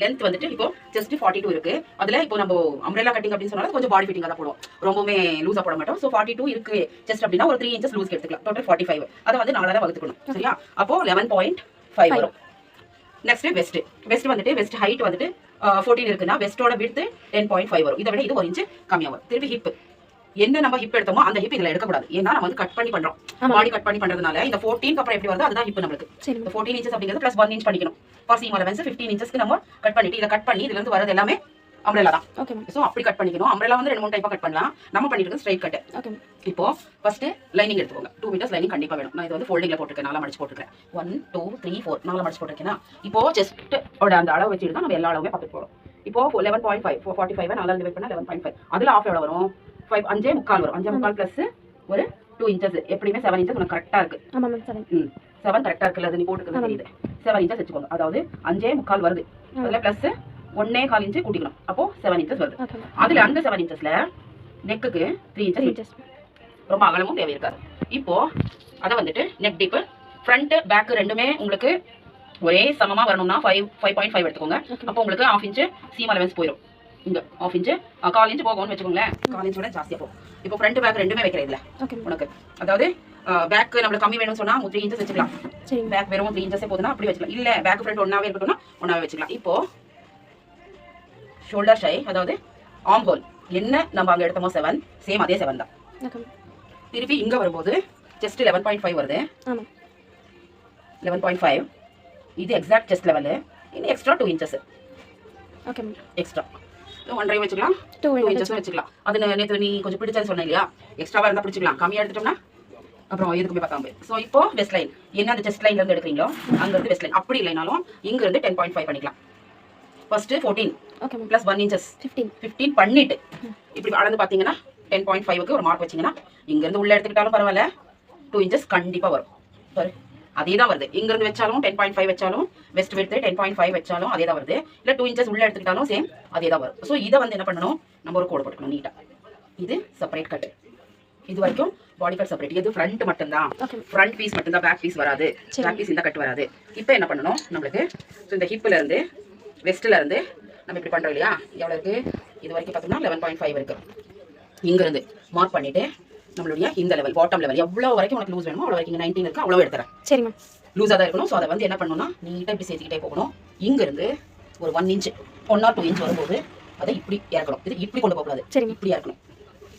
Length வந்துட்டு இப்போ just 42 இருக்கு. அதுல இப்போ நம்ம அம்ப்ரெல்லா கட்டிங் அப்படின்னு சொன்னா கொஞ்சம் பாடி ஃபிட்டிங்கா தான் போடுவோம், ரொம்பவே லூஸா போட மாட்டோம். ஸோ 42 இருக்கு செஸ்ட் அப்படின்னா ஒரு 3 இன்ச்சஸ் லூஸ் எடுத்துக்கலாம். டோட்டல் 45. அதை வந்து 4 வகுத்துக்கணும். சரியா? அப்போ 11.5 வரும். Next west. வெஸ்ட் வந்துட்டு வெஸ்ட் ஹைட் வந்துட்டு 14 இருக்குன்னா வெஸ்டோட விட்த் 10.5 வரும். இதை விட இது 1 இன்ச் கம்மியா வரும். திருப்பி ஹிப் என்ன நம்ம ஹிப் எடுத்தோமோ அந்த ஹிப் இதுல எடுக்கக்கூடாது. ஏன்னா நம்ம வந்து கட் பண்ணி பண்றோம், பாடி கட் பண்ணி பண்றதுனால இந்த 14 அப்புறம் எப்படி வருது அதுதான் ஹிப் நம்மளுக்கு. இந்த 14 இன்ச்சஸ் அப்படிங்கிறது பிளஸ் 1 இன்ச் பண்ணிக்கணும். ஃபார் சீம் அலவன்ஸ் 15 இன்ச்சஸ்க்கு நம்ம கட் பண்ணிட்டு இதை கட் பண்ணி இதுல இருந்து வரது எல்லாமே அம்ப்ரெல்லா தான். ஓகே. சோ அப்படி கட் பண்ணிக்கணும். அம்ப்ரெல்லா வந்து 2-3 டைப்பா கட் பண்ணலாம். நம்ம பண்ணிட்டு ஸ்ட்ரைட் கட். ஓகே. இப்போ ஃபர்ஸ்ட் லைனிங் எடுத்துக்கோங்க. 2 மீட்டர்ஸ் லைனிங் கண்டிப்பா வேணும். நான் இது வந்து ஃபோல்டிங்ல போட்டுருக்கேன், நாலா மடிச்சு போட்டுருக்கேன். 1 2 3 4 நாலா மடிச்சு போட்டுருக்கேனா. இப்போ செஸ்ட் ஓட அந்த அளவு வச்சிட்டு தான் நம்ம எல்லா அளவுமே பார்த்து போறோம். இப்போ 11.5 45 நாலால டிவைட் பண்ணா 11.5. அதுல ஆஃப் எவ்வளவு வரும்? 5 5.25 வரும். 5.25 பிளஸ் ஒரு 2 இன்ச்சஸ். எப்படியுமே 7 இன்ச்சஸ் உனக்கு கரெக்ட்டா இருக்கு. ஆமா மேம் 7. 7 கரெக்ட்டா இருக்குல, அது நீ போட்டுக்கிறது தெரியுது. 7 இன்ச்சஸ் வெச்சுக்கோங்க. அதாவது 5.25 வருது. அதுல பிளஸ் 1.25 இன்ச் கூட்டிக்கணும். அப்போ 7 இன்ச்சஸ் வருது. அதுல அந்த 7 இன்ச்சஸ்ல நெக்குக்கு 3 இன்ச்சஸ். ரொம்ப அகலமும் தேவை இருக்காது. இப்போ அத வந்துட்டு நெக் டீப் ஃப்ரண்ட் பேக் ரெண்டுமே உங்களுக்கு ஒரே சமமா வரணும்னா 5.5 எடுத்துக்கோங்க. அப்போ உங்களுக்கு 1/2 இன்ச் சீம் அலவன்ஸ் போயிடும். இங்க 1/2 இன்ச் 1/4 இன்ச் போகும்னு வெச்சுக்கோங்களேன். 1/4 இன்ச் விட ஜாஸ்தியா போகும். இப்போ ஃப்ரண்ட் பேக் ரெண்டுமே வைக்கிறேன் இதுல உனக்கு. அதாவது பேக் நம்மளுக்கு கம்மி வேணும்னு சொன்னா 3 இன்ச்சஸ் வெச்சுக்கலாம். சரி, பேக் வெறும் 3 இன்ச்சஸே போதுனா அப்படி வெச்சுக்கலாம். இல்ல பேக் ஃப்ரண்ட் ஒண்ணாவே இருக்கட்டும்னா ஒண்ணாவே வெச்சுக்கலாம். இப்போ ஷோல்டர் ஷை, அதாவது ஆர்ம் ஹோல் என்ன நம்ம அங்க எடுத்தோமோ 7 சேம் அதே 7 தான். திருப்பி இங்க வரும்போது ஜஸ்ட் 11.5 வருது. ஆமா 11.5. இது எக்ஸாக்ட் செஸ்ட் லெவல். இன்னும் எக்ஸ்ட்ரா 2 இன்ச்சஸ். ஓகே எக்ஸ்ட்ரா 1.5 வெச்சுக்கலாம், 2 இன்ச்சஸ் வெச்சுக்கலாம். அது நேத்து நீ கொஞ்சம் பிடிச்சது சொன்ன இல்லையா, எக்ஸ்ட்ராவா இருந்தா பிடிச்சிக்கலாம். கம்மியா எடுத்துட்டோம்னா அப்புறம் எதுக்குமே பார்க்காம போய். ஸோ இப்போ வெஸ்ட் லைன் என்ன அந்த செஸ்ட் லைன்ல இருந்து எடுக்கிறீங்களோ அங்க இருந்து வெஸ்ட் லைன். அப்படி இல்லைனாலும் இங்க இருந்து 10.5 பண்ணிக்கலாம். ஃபர்ஸ்ட் 14 ஓகே பிளஸ் 1 இன்ச்சஸ் 15 பண்ணிட்டு இப்படி அளந்து பாத்தீங்கன்னா 10.5க்கு ஒரு மார்க் வச்சீங்கன்னா இங்க இருந்து உள்ள எடுத்துக்கிட்டாலும் பரவாயில்ல 2 இன்ச்சஸ் கண்டிப்பா வரும். பாரு அதே தான் வருது. இங்க இருந்து வச்சாலும் 10.5 வச்சாலும் வெஸ்ட் விட்த் 10.5 வச்சாலும் அதே தான் வருது. இல்ல 2 இன்ச்சஸ் உள்ள எடுத்துக்கிட்டாலும் சேம் அதே தான் வரும். ஸோ இதை வந்து என்ன பண்ணணும், நம்ம ஒரு கோடு போட்டுக்கணும் நீட்டா. இது செப்பரேட் கட். இது வரைக்கும் பாடி கட் செப்பரேட். இது ஃப்ரண்ட் மட்டும் தான், ஃப்ரண்ட் பீஸ் மட்டும் தான், பேக் பீஸ் வராது. பேக் பீஸ் இந்த கட் வராது. இப்போ என்ன பண்ணணும் நம்மளுக்கு, ஸோ இந்த ஹிப்ல இருந்து வெஸ்ட்ல இருந்து நம்ம இப்படி பண்றோம் இல்லையா, எவ்வளவு இருக்கு இது வரைக்கும் பார்த்தோம்னா 11.5 இருக்கு. இங்க இருந்து மார்க் பண்ணிட்டு நம்மளுடைய இந்த லெவல் பாட்டம் லெவல் எவ்வளவு வரைக்கும் உனக்கு லூஸ் வேணுமோ அவ்வளவு வரைக்கும் 19 இருக்கு, அவ்வளவு எடுத்துறேன். சரிங்க, லூஸா தான் இருக்கணும். ஸோ அதை வந்து என்ன பண்ணணும்னா நீட்டா இப்படி சேர்த்துக்கிட்டே போகணும். இங்க இருந்து ஒரு 1 இன்ச் 1 or 2 இன்ச் வரும்போது அதை இப்படி இறக்கணும். இது இப்படி கொண்டு போகக்கூடாது, இப்படி இறக்கணும்.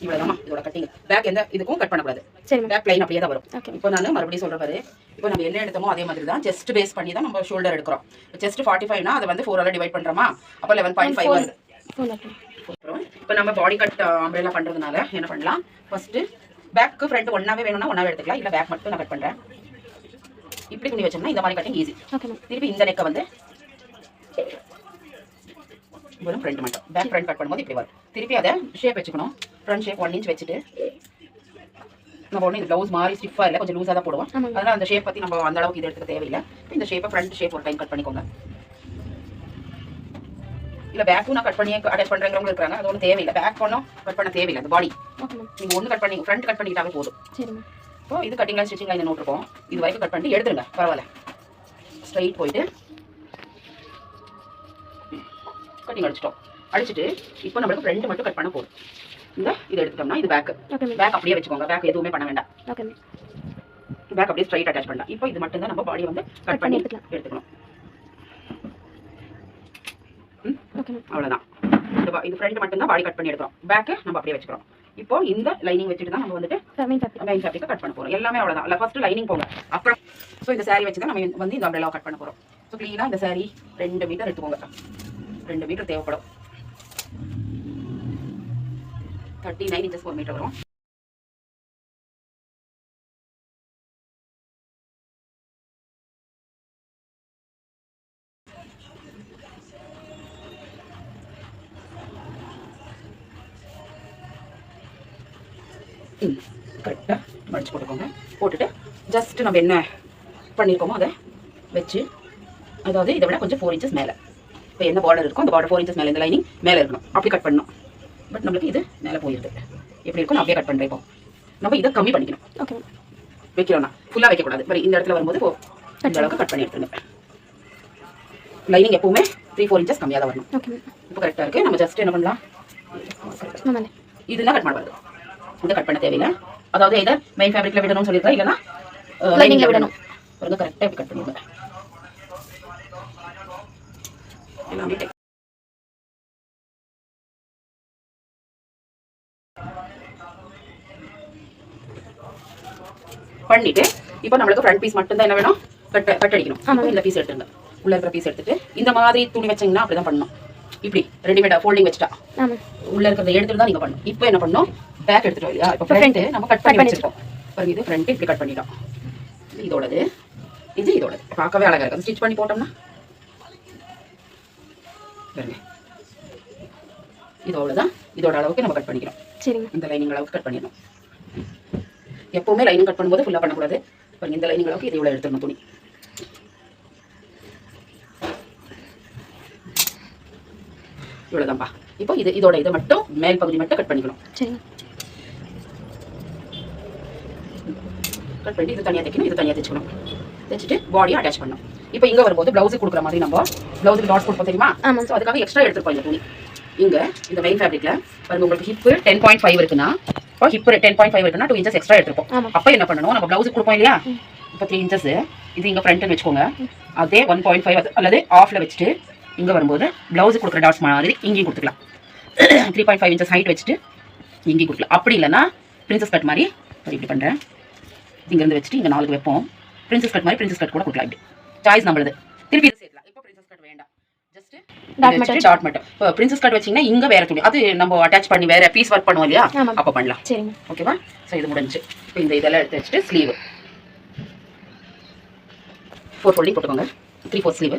இவ்வளவுதான் இதோட கட்டிங். பேக் எந்த இதுக்கும் கட் பண்ணக்கூடாது. பேக் லைன் அப்படியே தான் வரும். இப்போ நான் மறுபடியும் சொல்ற பாரு, இப்போ நம்ம என்ன எடுத்தோமோ அதே மாதிரி தான் செஸ்ட் பேஸ் பண்ணி தான் நம்ம ஷோல்டர் எடுக்கிறோம். செஸ்ட் 45னா அதை வந்து 4 டிவைட் பண்றோமா, அப்போ 11.5 வருது. இப்போ நம்ம பாடி கட் அம்ப்ரெல்லா பண்றதுனால என்ன பண்ணலாம், ஃபர்ஸ்ட் பேக்கு ஃப்ரண்ட் ஒன்னாவே வேணும்னா ஒன்னாவே எடுத்துக்கலாம். இல்ல பேக் மட்டும் நான் கட் பண்றேன். இப்படி துணி வச்சோம்னா இந்த மாதிரி கட்டிங் ஈஸி. திருப்பி இந்த நெக்கை வந்து வெறும் ஃப்ரண்ட் மட்டும், பேக் ஃப்ரண்ட் கட் பண்ணும்போது இப்படி வரும். திருப்பி அதை ஷேப் வச்சுக்கணும். ஃப்ரண்ட் ஷேப் 1 இன்ச் வச்சுட்டு நம்ம ஒன்று இந்த ப்ளவுஸ் மாதிரி ஸ்டிஃபாக இல்லை, கொஞ்சம் லூஸாக தான் போடுவோம். அதனால அந்த ஷேப் பற்றி நம்ம அந்த அளவுக்கு இது எடுத்துக்க தேவையில்லை. இந்த ஷேப்பை ஃப்ரண்ட் ஷேப் ஒரு டைம் கட் பண்ணிக்கோங்க. இல்லை பேக்கும் நான் கட் பண்ணி அட்டாச் பண்ணுறவங்க இருக்காங்க, அது ஒன்றும் தேவையில்லை. பேக் ஒன்றும் கட் பண்ண தேவையில்லை. அந்த பாடி நீங்கள் ஒன்று கட் பண்ணி ஃப்ரண்ட் கட் பண்ணிக்கிட்டாவே போதும். இப்போ இது கட்டிங் லைன் ஸ்டிச்சிங் லைன் நோட்டிருக்கோம். இது வரைக்கும் கட் பண்ணி எடுத்துருங்க, பரவாயில்ல. ஸ்ட்ரைட் போயிட்டு கட்டிங் அடிச்சிட்டோம். அடிச்சுட்டு இப்போ நம்மளுக்கு ஃப்ரண்ட் மட்டும் கட் பண்ண போதும். இந்த இதை எடுத்துட்டோம்னா இது பேக். பேக் அப்படியே வச்சுக்கோங்க, பேக் எதுவுமே பண்ண வேண்டாம். பேக் அப்படியே ஸ்ட்ரைட் அட்டாச் பண்ணலாம். இப்போ இது மட்டும் தான் நம்ம பாடியை வந்து கட் பண்ணி எடுத்துக்கணும். அவ்வளவுதான். இது ஃப்ரண்ட் மட்டும் தான் பாடி கட் பண்ணி எடுக்கிறோம். பேக் நம்ம அப்படியே வச்சுக்கிறோம். இப்போ இந்த லைனிங் வச்சுட்டு தான் நம்ம வந்துட்டு மெயின் ஃபேப்ரிக் கட் பண்ண போறோம். எல்லாமே அவ்வளவுதான். இல்ல ஃபர்ஸ்ட் லைனிங் போங்க, அப்புறம் ஸோ இந்த சாரி வச்சு தான் நம்ம வந்து இந்த அம்ப்ரெல்லா கட் பண்ண போறோம். ஸோ கிளீனா இந்த சாரி 2 மீட்டர் எடுத்துக்கோங்க. 2 மீட்டர் தேவைப்படும். 39 இன்ச்சஸ் 1 மீட்டர் வரும். கரெக்டாக மடிச்சு போட்டுக்கோங்க. போட்டுட்டு ஜஸ்ட் நம்ம என்ன பண்ணியிருக்கோமோ அதை வச்சு, அதாவது இதை விட கொஞ்சம் 4 இன்ச்சஸ் மேலே, இப்போ என்ன பார்டர் இருக்கும் அந்த பார்டர் 4 இன்ச்சஸ் மேலே இந்த லைனிங் மேலே இருக்கணும். அப்படி கட் பண்ணணும். பட் நம்மளுக்கு இது மேலே போயிருது. எப்படி இருக்கும் நான் அப்படியே கட் பண்ணுறேன். இப்போ நம்ம இதை கம்மி பண்ணிக்கணும். ஓகே, வைக்கிறோம்னா ஃபுல்லாக வைக்கக்கூடாது. பட் இந்த இடத்துல வரும்போது இந்த அளவுக்கு கட் பண்ணி எடுத்துருங்க. லைனிங் எப்பவுமே 3-4 inches கம்மியாக தான் வரணும். இப்போ கரெக்டாக இருக்குது. நம்ம ஜஸ்ட் என்ன பண்ணலாம், இதுதான் கட் பண்ண இதை கட் பண்ண தேவையில்லை. அதாவது இதை மெயின் ஃபேப்ரிக்கில் விடணும்னு சொல்லியிருக்கேன், இல்லைன்னா லைனிங்கில் விடணும். பாருங்க கரெக்டாக இப்படி கட் பண்ணிடுங்க. எல்லாமே பண்ணிட்டு இப்போ நம்மளுக்கு ஃப்ரண்ட் பீஸ் மட்டும் தான் என்ன வேணும், கட் அடிக்கணும். இந்த பீஸ் எடுத்துருங்க. உள்ள இருக்கிற பீஸ் எடுத்துட்டு இந்த மாதிரி துணி வச்சீங்கன்னா அப்படிதான் பண்ணணும். இப்படி ரெடிமேடா ஃபோல்டிங் வச்சுட்டா உள்ள இருக்கிறத எடுத்துட்டு தான் நீங்க பண்ணணும். இப்போ என்ன பண்ணணும், பேக் எடுத்துட்டோம் இல்லையா, இப்போ ஃப்ரண்ட் நம்ம கட் பண்ணி வச்சிருக்கோம் பாருங்க. இது ஃப்ரண்ட் இப்படி கட் பண்ணிட்டோம். இதோடது இது இதோடது பார்க்கவே அழகா இருக்கு. ஸ்டிச் பண்ணி போட்டோம்னா பாருங்க இதோடதான் இதோட அளவுக்கு நம்ம கட் பண்ணிக்கிறோம். இந்த லைனிங் அளவுக்கு கட் பண்ணிடணும். எப்பவுமே லைனிங் கட் பண்ணும்போது ஃபுல்லா பண்ணக்கூடாது. பாருங்க இந்த லைனிங் அளவுக்கு இது இவ்வளவு எடுத்துடணும் துணி. இவ்வளவுதான்ப்பா. இப்போ இதோட இதை மட்டும் மேல் பகுதி மட்டும் கட் பண்ணிக்கணும். கட் பண்ணி இது தனியாக தைக்கணும், இது தனியாக தைச்சுக்கணும். தைச்சிட்டு பாடியை அட்டாச் பண்ணணும். இப்போ இங்கே வரும்போது பிளவுஸுக்கு கொடுக்குற மாதிரி நம்ம பிளவுஸுக்கு டாட்ஸ் கொடுப்போம் தெரியுமா? ஸோ அதுக்காக எக்ஸ்ட்ரா எடுத்துருப்போம் இந்த துணி. இங்கே இந்த மெயின் ஃபேப்ரிக்கில் பாருங்க உங்களுக்கு ஹிப்பு 10.5 இருக்குன்னா, இப்போ ஹிப்பு 10.5 இருக்குன்னா 2 inches எக்ஸ்ட்ரா எடுத்துருப்போம். அப்போ என்ன பண்ணணும், நம்ம பிளவுஸுக்கு கொடுப்போம் இல்லையா, இப்போ 3 inches இது இங்கே ஃப்ரண்ட்னு வச்சுக்கோங்க. அதே 1.5 அல்லது ஆஃப்ல வச்சுட்டு இங்கே வரும்போது பிளவுஸுக்கு கொடுக்குற டாட்ஸ் மாதிரி இங்கேயும் கொடுத்துக்கலாம். 3.5 inches ஹைட் வச்சுட்டு இங்கேயும் கொடுக்கலாம். அப்படி இல்லைன்னா பிரின்சஸ் கட் மாதிரி இப்படி பண்ணுறேன். இங்கேருந்து வச்சுட்டு இங்கே 4 வைப்போம். பிரின்சஸ் கட் மாதிரி பிரின்சஸ் கட் கூட கொடுக்கலாம். இப்படி சாய்ஸ் நம்மளுது. திருப்பி இது சேர்க்கலாம். இப்போ பிரின்சஸ் கட் வேண்டாம், ஜஸ்ட் டாட் மட்டும். இப்போ பிரின்சஸ் கட் வச்சிங்கன்னா இங்கே வேற துணி அது நம்ம அட்டாச் பண்ணி வேற பீஸ் ஒர்க் பண்ணுவோம் இல்லையா, அப்போ பண்ணலாம். ஓகேவா? ஸோ இது முடிஞ்சு. இப்போ இந்த இதெல்லாம் எடுத்து வச்சுட்டு ஸ்லீவ் 4 ஃபோல்டிங் போட்டுக்கோங்க. 3/4 ஸ்லீவ்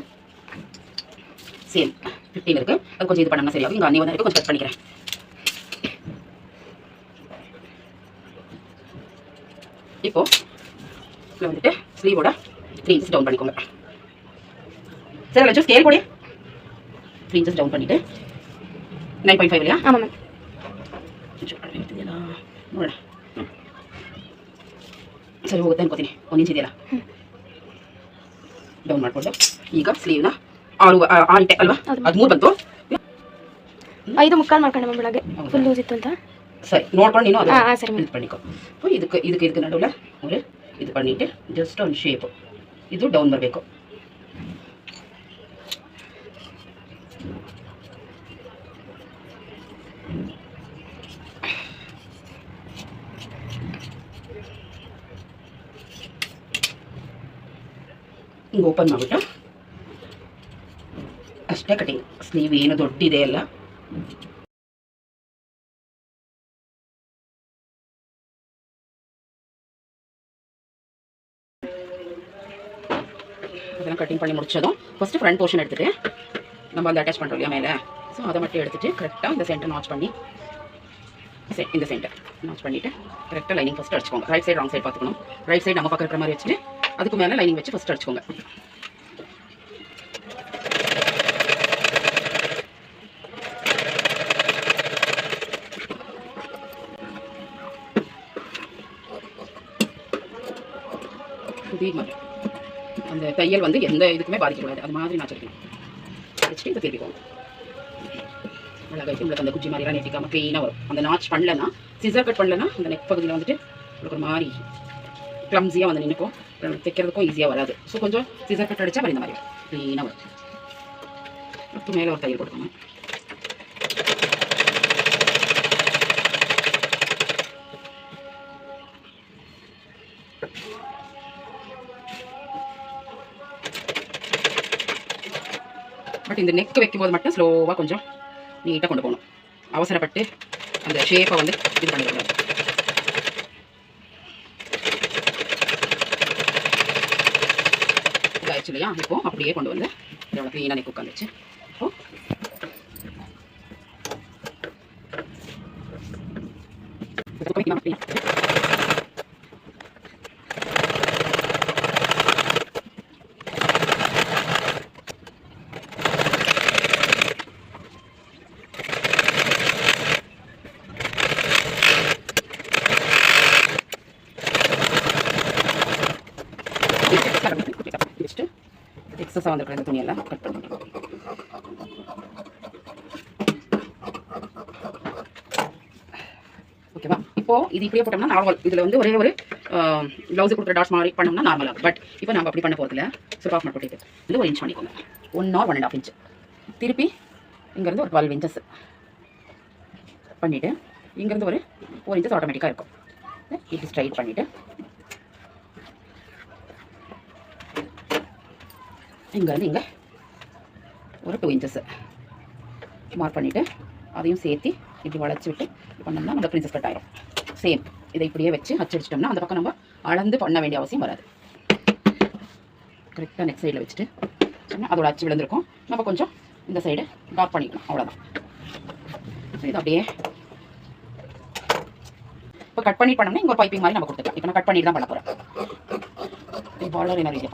சேம் 15 இருக்கு. அது கொஞ்சம் இது பண்ணா சரியாகும். இங்கே அன்னி வந்து கொஞ்சம் கட் பண்ணிக்கிறேன். இப்போ வந்துட்டு ஸ்லீவோட 3 inches டவுன் பண்ணிக்கோங்க. சரி லட்சம் ஸ்கேல் கூட 3 inches டவுன் பண்ணிட்டு 9.5 இல்லையா? ஆமாம். ಸರಿ ಹೋಗುತ್ತೆ ಅನ್ಕೋತೀನಿ. 1 inch ಇದೆಯಲ್ಲ ಡೌನ್ ಮಾಡ್ಕೊಂಡು ಈಗ ಸ್ಲೀವ್ನ 6 ಇಂಟೆ ಅಲ್ವಾ, ಅದು 3 ಬಂತು. 5.25 ಮಾಡ್ಕೊಂಡೆ ಬೆಳಗ್ಗೆ ಫುಲ್ ಲೂಸ್ ಇತ್ತು ಅಂತ. சரி நோட் நீனும் அதை இது பண்ணிக்கோ. இப்போ இதுக்கு நடுவில் ஒரு இது பண்ணிட்டு ஜஸ்ட் ಒಂದು ஷேப் ಇದು ಡೌನ್ ಬರಬೇಕು. ಹಿಂಗೆ ಓಪನ್ ಮಾಡಿಬಿಟ್ಟು ಅಷ್ಟೇ ಕಟಿಂಗ್. ಸ್ಲೀವ್ ಏನು ದೊಡ್ಡಿದೆ ಅಲ್ಲ. அதெல்லாம் கட்டிங் பண்ணி முடிச்சதும் ஃபஸ்ட்டு ஃப்ரண்ட் போர்ஷன் எடுத்துகிட்டு நம்ம அந்த அட்டாச் பண்ணுறோம் இல்லையா மேலே, ஸோ அதை மட்டும் எடுத்துகிட்டு கரெக்டாக இந்த சென்டர் நாச் பண்ணி இந்த சென்டர் நாச் பண்ணிவிட்டு கரெக்டாக லைனிங் ஃபஸ்ட்டு அடிச்சுக்கோங்க. ரைட் சைடு ராங் சைடு பார்த்துக்கணும். ரைட் சைடு நம்ம பக்கம் இருக்கிற மாதிரி வச்சுட்டு அதுக்கு மேலே லைனிங் வச்சு ஃபஸ்ட்டு அடிச்சுக்கோங்க. இதே மாதிரி அந்த தையல் வந்து எந்த இதுக்குமே பாதிக்கக்கூடாது. அது மாதிரி நான் வச்சுருக்கேன். வச்சுட்டு இப்போ திருப்பிக்கோங்க. அழகாக உங்களுக்கு அந்த குச்சி மாதிரிலாம் நெட்டிக்காமல் க்ளீனாக வரும். அந்த நாச் பண்ணலன்னா, சிசர் கட் பண்ணலன்னா அந்த நெக் பகுதியில் வந்துட்டு உங்களுக்கு ஒரு மாதிரி க்ளம்ஸியாக வந்து நினைக்கும், தைக்கிறதுக்கும் ஈஸியாக வராது. ஸோ கொஞ்சம் சிசர் கட் அடித்தா இந்த மாதிரி க்ளீனாக வரும். இப்போ மேலே ஒரு தையல் கொடுக்கணும். பட் இந்த நெக் வைக்கும்போது மட்டும் ஸ்லோவாக கொஞ்சம் நீட்டாக கொண்டு போகணும். அவசரப்பட்டு அந்த ஷேப்பை வந்து இது பண்ணிடக்கூடாது. இதாகிடுச்சு இல்லையா? இப்போ அப்படியே கொண்டு வந்து எவ்வளோ க்ளீனாக நெக் உட்காந்துச்சு. இப்போ எக்ஸஸாக வந்துருக்கிற இந்த துணியெல்லாம் கட் பண்ணிக்கலாம். இப்போது இது இப்படியே போட்டோம்னா நார்மல், இதில் வந்து ஒரே ஒரு ப்ளவுஸு கொடுக்குற டாட்ஸ் மாதிரி பண்ணோம்னா நார்மலாக. பட் இப்போ நம்ம அப்படி பண்ண போகிறதில்ல. ஸோ டாப் மட்டும் போட்டு இது 1 இன்ச் பண்ணிக்கோங்க, 1 or 1.5 இன்ச். திருப்பி இங்கேருந்து ஒரு 12 இன்ச்சஸ் பண்ணிவிட்டு இங்கேருந்து ஒரு 4 இன்ச்சஸ் ஆட்டோமேட்டிக்காக இருக்கும். இப்படி ஸ்ட்ரைட் பண்ணிவிட்டு இங்கேருந்து இங்கே ஒரு 2 இன்ச்சஸ் மார்க் பண்ணிவிட்டு அதையும் சேர்த்து இப்படி வளைச்சி விட்டு பண்ணோம்னா நம்ம பிரின்சஸ் கட் ஆயிடும். சேம் இதை இப்படியே வச்சு அடிச்சிட்டோம்னா அந்த பக்கம் நம்ம அளந்து பண்ண வேண்டிய அவசியம் வராது. கரெக்டாக நெக்ஸ்ட் சைடில் வச்சுட்டு சொன்னால் அதோட அச்சு விழுந்திருக்கும். நம்ம கொஞ்சம் இந்த சைடு டார்க் பண்ணிக்கலாம், அவ்வளோதான். ஸோ இது அப்படியே இப்போ கட் பண்ணி பண்ணோம்னா இங்கே ஒரு பைப்பிங் மாதிரி நம்ம கொடுத்துக்கலாம். இப்போ நான் கட் பண்ணிட்டு தான் பண்ண போகிறேன். பார்டர் என்ன ரீதியா.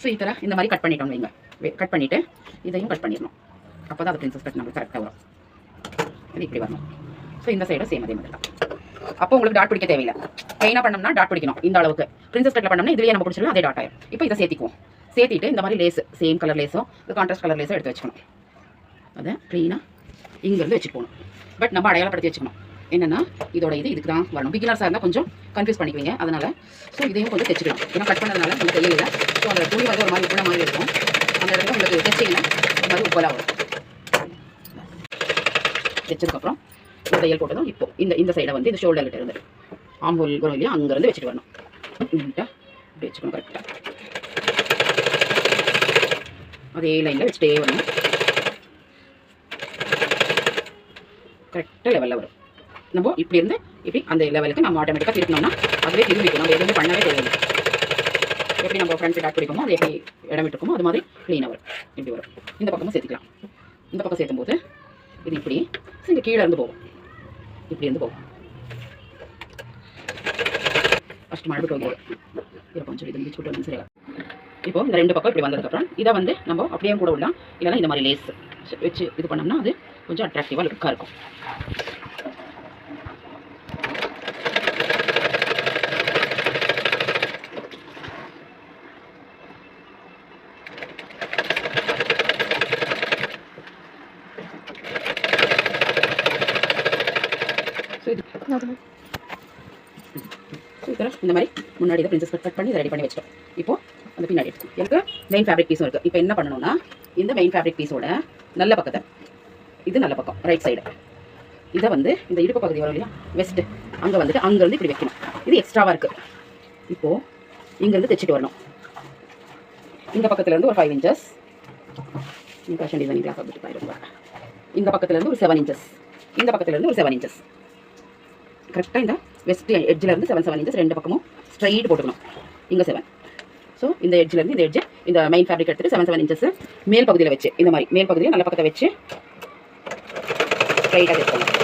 ஸோ இதில் இந்த மாதிரி கட் பண்ணிட்டோம் வைங்க. கட் பண்ணிவிட்டு இதையும் கட் பண்ணிடணும். அப்போ தான் அது பிரின்சஸ் கட் நம்மளுக்கு கரெக்டாக வரும். இது இப்படி வரணும். ஸோ இந்த சைடும் சேம் அதே மாதிரி தான். அப்போ உங்களுக்கு டாட் பிடிக்க தேவையில்லை. ப்ளைனாக பண்ணோம்னா டாட் பிடிக்கணும். இந்த அளவுக்கு பிரின்சஸ் கட்டில் பண்ணோம்னா இதுலேயே நம்ம பிடிச்சிடலாம், அதே டாட் ஆயிடும். இப்போ இதை சேர்த்திக்குவோம். சேர்த்திட்டு இந்த மாதிரி லேஸ் சேம் கலர் லேஸோ இது கான்ட்ராஸ்ட் கலர் லேஸோ எடுத்து வச்சுக்கணும். அதை க்ளீனாக இங்கேருந்து வச்சுட்டு போகணும். பட் நம்ம அடையாளப்படுத்தி வச்சுக்கணும். என்னென்னா இதோட இதுக்கு தான் வரணும். பிகினர்ஸாக இருந்தால் கொஞ்சம் கன்ஃபியூஸ் பண்ணிக்குவீங்க. அதனால் ஸோ இதையும் கொஞ்சம் தைச்சிக்கலாம். ஏன்னா கட் பண்ணதுனால நம்ம தையல ஸோ அந்த துணி வந்து ஒரு மாதிரி உப்புன மாதிரி இருக்கும். அந்த இடத்துல உங்களுக்கு தைச்சிங்கன்னா ஒரு மாதிரி உப்பலாக வரும். தைச்சதுக்கப்புறம் இந்த தையல் போட்டதும் இப்போ இந்த சைடை வந்து இந்த ஷோல்டர் கிட்ட இருந்து ஆம்பூல் வரும் இல்லையா, அங்கேருந்து வச்சுட்டு வரணும். நீட்டாக இப்படி வச்சுக்கணும் கரெக்டாக. அதே லைனில் வச்சுட்டே வரணும். கரெக்டாக லெவலில் வரும். நம்ம இப்படி இருந்து இப்படி அந்த லெவலுக்கு நம்ம ஆட்டோமேட்டிக்காக திருப்பினோம்னா அதுவே திரும்பிக்கும். நம்ம எதுவுமே பண்ணவே தேவையில்லை. எப்படி நம்ம ஃப்ரண்ட் டாட் பிடிக்குமோ அது எப்படி இடம் விட்டுருக்குமோ அது மாதிரி க்ளீனாக வரும். இப்படி வரும். இந்த பக்கமும் சேர்த்துக்கலாம். இந்த பக்கம் சேர்த்தும் போது இது இப்படி இங்கே கீழே இருந்து போகும். இப்படி இருந்து போகும். ஃபஸ்ட்டு மழை போகும் இருப்போம் சொல்லி இது சுட்டு சரியா. இப்போ இந்த 2 பக்கம் இப்படி வந்ததுக்கப்புறம் இதை வந்து நம்ம அப்படியே கூட விடலாம். இல்லைனா இந்த மாதிரி லேஸ் வச்சு இது பண்ணோம்னா அது கொஞ்சம் அட்ராக்டிவாக லுக்காக இருக்கும். இந்த மாதிரி முன்னாடி தான் பிரின்சஸ் கட் பண்ணி ரெடி பண்ணி வச்சிட்டோம். இப்போ அந்த பின்னாடி எனக்கு மெயின் ஃபேப்ரிக் பீஸும் இருக்குது. இப்போ என்ன பண்ணணும்னா இந்த மெயின் ஃபேப்ரிக் பீஸோட நல்ல பக்கத்தை இது நல்ல பக்கம் ரைட் சைடு இதை வந்து இந்த இடுப்பு பகுதி வரும் இல்லையா வெஸ்ட்டு அங்கே வந்துட்டு அங்கேருந்து இப்படி வைக்கணும். இது எக்ஸ்ட்ராவாக இருக்குது. இப்போது இங்கேருந்து தைச்சிட்டு வரணும். இந்த பக்கத்துலேருந்து ஒரு 5 இன்ச்சஸ் ஃபேஷன் டிசைனிங் கிளாஸ் அப்படி பாருங்க. இந்த பக்கத்துலேருந்து ஒரு 7 இன்ச்சஸ், இந்த பக்கத்துலேருந்து ஒரு 7 இன்ச்சஸ். கரெக்டாக இந்த வெஸ்ட் எட்ஜிலேருந்து 7 இன்ச்சஸ் 2 பக்கமும் ஸ்ட்ரைட் போட்டுக்கணும். இங்கே 7. ஸோ இந்த எட்ஜிலேருந்து இந்த எட்ஜு இந்த மெயின் ஃபேப்ரிக் எடுத்துகிட்டு 7 இன்ச்சஸ் மேல் பகுதியில் வச்சு இந்த மாதிரி மேல் பகுதியில் நல்ல பக்கத்தை வச்சு ஸ்ட்ரைட்டாக தைக்கணும்.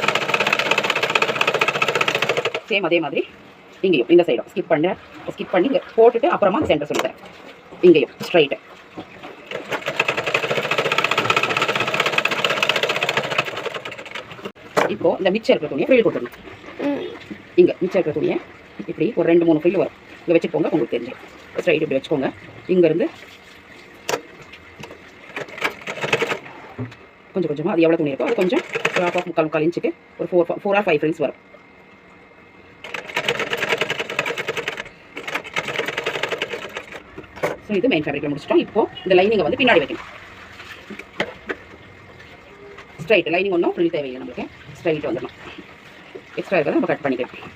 சேம் அதே மாதிரி இங்கேயும் இந்த சைடும் ஸ்கிப் பண்ணி இங்கே போட்டுட்டு அப்புறமா அந்த சென்டர் சொல்லித்தரேன். இங்கேயும் ஸ்ட்ரைட்டு இப்போது இந்த மிச்சம் இருக்கிற துணியை ஃப்ரில் கொடுத்துடணும். இங்கே மிச்சம் இருக்கிற துணியை இப்படி ஒரு 2-3 ஃப்ரில் வரும். இங்கே வச்சுக்கோங்க, உங்களுக்கு தெரிஞ்சிடும். ஸ்ட்ரைட் இப்படி வச்சுக்கோங்க. இங்கேருந்து கொஞ்சம் கொஞ்சமாக அது எவ்வளோ துணி இருக்கோ அது கொஞ்சம் 3/4 இன்ச்சுக்கு ஒரு 4 or 5 ஃப்ரில்ஸ் வரும். ஸோ இது மெயின் ஃபேப்ரிக்கில் முடிச்சிட்டோம். இப்போது இந்த லைனிங்கை வந்து பின்னாடி வைக்கணும். ஸ்ட்ரைட் லைனிங் ஒன்றும் ஃப்ரில் தேவையில்லை, நம்மளுக்கு ஸ்ட்ரைட் வந்துடணும். எக்ஸ்ட்ரா இருக்கிறத நம்ம கட் பண்ணிக்கலாம்.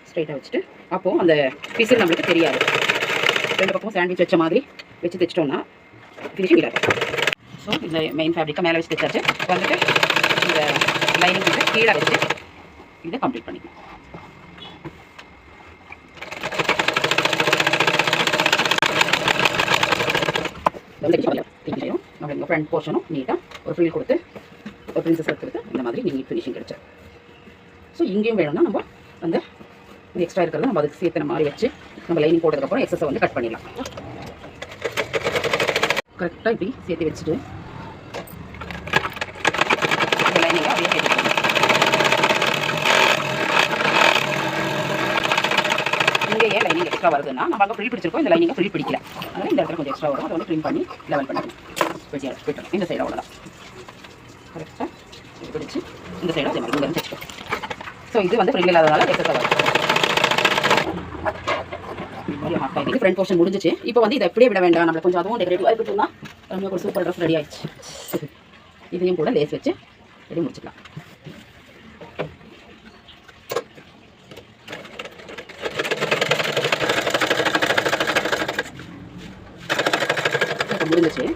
ஸ்ட்ரைட்டாக வச்சுட்டு அப்போது அந்த பிசில் நம்மளுக்கு தெரியாது. 2 பக்கமும் சாண்ட்விச் வச்ச மாதிரி வச்சு தைச்சிட்டோம்னா ஃபினிஷிங் இல்லை. ஸோ இந்த மெயின் ஃபேப்ரிக்கை மேலே வச்சு தைச்சாச்சு. வந்துட்டு இந்த லைனிங் வந்து கீழே வச்சு இதை கம்ப்ளீட் பண்ணிக்கலாம். நம்ம ஃப்ரண்ட் போர்ஷனும் நீட்டாக ஒரு ஃப்ரில் கொடுத்து ஒரு பிரின்சஸ் எடுத்துட்டு இந்த மாதிரி நீட் ஃபினிஷிங் கிடைச்சு. ஸோ இங்கேயும் வேணும்னா நம்ம அந்த எக்ஸ்ட்ரா இருக்கிறத நம்ம அதுக்கு சேர்த்து மாதிரி வச்சு நம்ம லைனிங் போட்டதுக்கப்புறம் எக்ஸஸை வந்து கட் பண்ணிடலாம். கரெக்டாக இப்படி சேர்த்து வச்சுட்டு இந்த லைனிங்கை அப்படியே சேர்த்து இங்கே ஏன் லைனிங் எக்ஸ்ட்ரா வருதுன்னா நம்ம அங்கே ஃப்ரில் பிடிச்சிருக்கோம், இந்த லைனிங்கை ஃப்ரில் பிடிக்கல. அதனால் இந்த இடத்துல கொஞ்சம் எக்ஸ்ட்ரா வரும். அதை வந்து ட்ரிம் பண்ணி லெவல் பண்ணணும். இந்த சைடு அவ்வளோதான். கரெக்டாக பிடிச்சி இந்த சைடும் அதே மாதிரி இங்கே தைச்சிட்டோம். ஸோ இது வந்து ஃப்ரில் இல்லாததால் எக்ஸஸாக வரும். இது ஃப்ரண்ட் போர்ஷன் முடிஞ்சிச்சு. இப்போ வந்து இதை எப்படியே விட வேண்டாம், நம்மளை கொஞ்சம் அதுவும் டெக்கரேட்டிவாக இருக்கட்டும்னா நமக்கு ஒரு சூப்பர் ட்ரெஸ் ரெடி ஆயிடுச்சு. இதையும் கூட லேஸ் வச்சு ரெடி முடிச்சுக்கலாம். இப்போ முடிஞ்சிச்சு.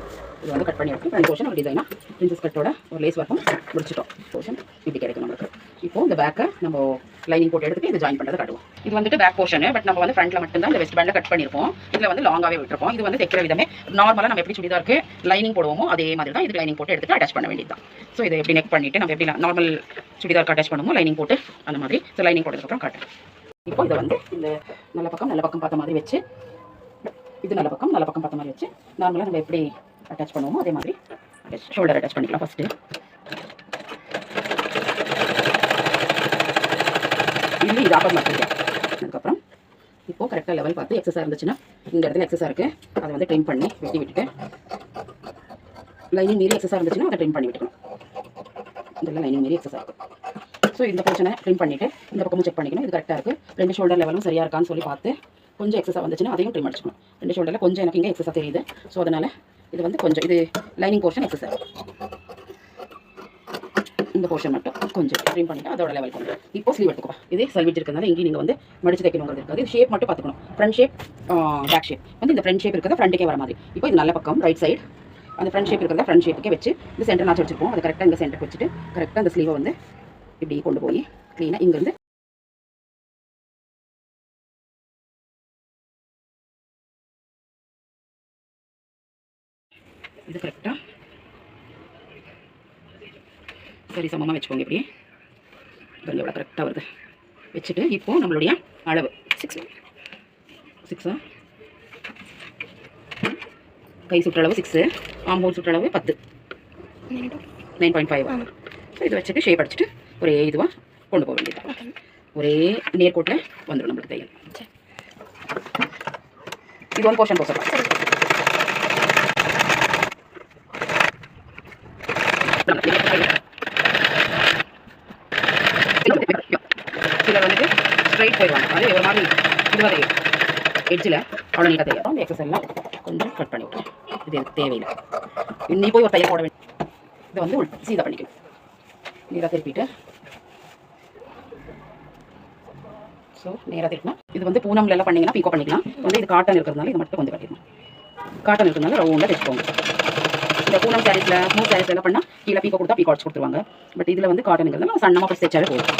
இது வந்து கட் பண்ணி எடுத்து ஃப்ரண்ட் போர்ஷன் ஒரு டிசைனாக பிரின்சஸ் கட்டோட ஒரு லேஸ் ஒர்க்கும் முடிச்சிட்டோம். போர்ஷன் இப்படி கிடைக்கும் நம்மளுக்கு. இப்போ இந்த பேக்கை நம்ம லைனிங் போட்டு எடுத்துட்டு இதை ஜாயின் பண்ணுறதை காட்டுவோம். இது வந்துட்டு பேக் போர்ஷன், பட் நம்ம வந்து ஃப்ரண்ட்ல மட்டும்தான் இந்த வெஸ்ட் பேண்டில் கட் பண்ணியிருப்போம். இதில் வந்து லாங்காகவே விட்டுருப்போம். இது வந்து தைக்கிற விதமே நார்மலாக நம்ம எப்படி சுடிதாருக்கு லைனிங் போடுவோமோ அதே மாதிரி தான் இதுக்கு லைனிங் போட்டு எடுத்துட்டு அட்டாச் பண்ண வேண்டியது தான். ஸோ இதை எப்படி நெக் பண்ணிட்டு நம்ம எப்படி நார்மல் சுடிதாருக்கு அட்டாச் பண்ணுவோம் லைனிங் போட்டு அந்த மாதிரி. ஸோ லைனிங் போட்டதுக்கப்புறம் காட்டுறேன். இப்போ இதை வந்து இந்த நல்ல பக்கம் பார்த்த மாதிரி வச்சு, இது நல்ல பக்கம் பார்த்த மாதிரி வச்சு நார்மலாக நம்ம எப்படி அட்டாச் பண்ணுவோமோ அதே மாதிரி ஷோல்டர் அட்டாச் பண்ணிக்கலாம். ஃபஸ்ட்டு இல்லை இது ஆப்பர் மாற்றிருக்கேன். அதுக்கப்புறம் இப்போது கரெக்டாக லெவல் பார்த்து எக்ஸஸாக இருந்துச்சுன்னா இந்த இடத்துல எக்ஸஸாக இருக்குது அதை வந்து ட்ரிம் பண்ணி வெட்டி விட்டுட்டு, லைனிங் மீறி எக்ஸஸாக இருந்துச்சுன்னா அதை ட்ரிம் பண்ணி விட்டுக்கணும். இதெல்லாம் லைனிங் மீறி எக்ஸஸாக இருக்குது. ஸோ இந்த போர்ஷனை ட்ரிம் பண்ணிவிட்டு இந்த பக்கமும் செக் பண்ணிக்கணும். இது கரெக்டாக இருக்குது. ரெண்டு ஷோல்டர் லெவலும் சரியாக இருக்கான்னு சொல்லி பார்த்து கொஞ்சம் எக்ஸஸாக வந்துச்சுன்னா அதையும் ட்ரிம் அடிச்சுக்கணும். ரெண்டு ஷோல்டரில் கொஞ்சம் எனக்கு இங்கே எக்ஸஸாக தெரியுது. ஸோ அதனால் இது வந்து கொஞ்சம் இது லைனிங் போர்ஷன் எக்ஸஸாக, இந்த போர்ஷன் மட்டும் கொஞ்சம் ட்ரிம் பண்ணிவிட்டு அதோட லெவல் பண்ணுறேன். இப்போ ஸ்லீவ் எடுத்துக்கோ. இதே சல்விட் இருக்கிறதுனால எங்கேயும் நீங்கள் வந்து மடிச்சு தைக்கணுங்கிறது இருக்காது. இது ஷேப் மட்டும் பார்த்துக்கணும். ஃப்ரண்ட் ஷேப், பேக் ஷேப் வந்து இந்த ஃப்ரண்ட் ஷேப் இருக்கிறத ஃப்ரண்ட்டுக்கே வர மாதிரி. இப்போ இது நல்ல பக்கம் ரைட் சைடு அந்த ஃப்ரண்ட் ஷேப் இருக்கிறத ஃப்ரண்ட் ஷேப்புக்கே வச்சு இந்த சென்டர் நாச்சு வச்சுருப்போம். அது கரெக்டாக இந்த சென்டருக்கு வச்சுட்டு கரெக்டாக அந்த ஸ்லீவை வந்து இப்படி கொண்டு போய் க்ளீனாக இங்கேருந்து இது கரெக்டாக சரி சமமாக வச்சுக்கோங்க. இப்படி கொஞ்சம் எவ்வளோ கரெக்டாக வருது வச்சுட்டு இப்போது நம்மளுடைய அளவு 6 கை சுற்றளவு 6, ஆம் ஹோல் சுற்றளவு 10, 9.5. ஸோ இதை வச்சுட்டு ஷேப் அடிச்சுட்டு ஒரே இதுவாக கொண்டு போக வேண்டியது. ஒரே நேர்கோட்டில் வந்துடும் நம்மளுக்கு தையல். இது ஒன் போர்ஷன் போசலாம். சிலர் வந்துட்டு ஸ்ட்ரைட் போயிடுவாங்க. அது ஒரு மாதிரி இதுவாக தெரியும். எட்ஜில் அவ்வளோ நீட்டாக தெரியும். அந்த எக்ஸஸ் எல்லாம் கொஞ்சம் கட் பண்ணி விட்டுருவேன். இது எனக்கு தேவையில்லை. இன்னி போய் ஒரு தையல் போட வேண்டிய இதை வந்து சீதா பண்ணிக்கணும். நீராக திருப்பிட்டு ஸோ நேராக திருப்பினா இது வந்து பூனம்ல எல்லாம் பண்ணிங்கன்னா பீக்கோ பண்ணிக்கலாம். வந்து இது காட்டன் இருக்கிறதுனால இது மட்டும் கொஞ்சம் கட்டிடணும். காட்டன் இருக்கிறதுனால ரவுண்டாக தைச்சுக்கோங்க. இந்த பூனம் சாரீஸில் ஸ்மூத் சாரீஸ் எல்லாம் பண்ணால் கீழே பீக்கோ கொடுத்தா பீக்கோ அடிச்சு கொடுத்துருவாங்க. பட் இதில் வந்து காட்டன் இருக்கிறதுனால சன்னமாக போய் தைச்சாலே போதும்.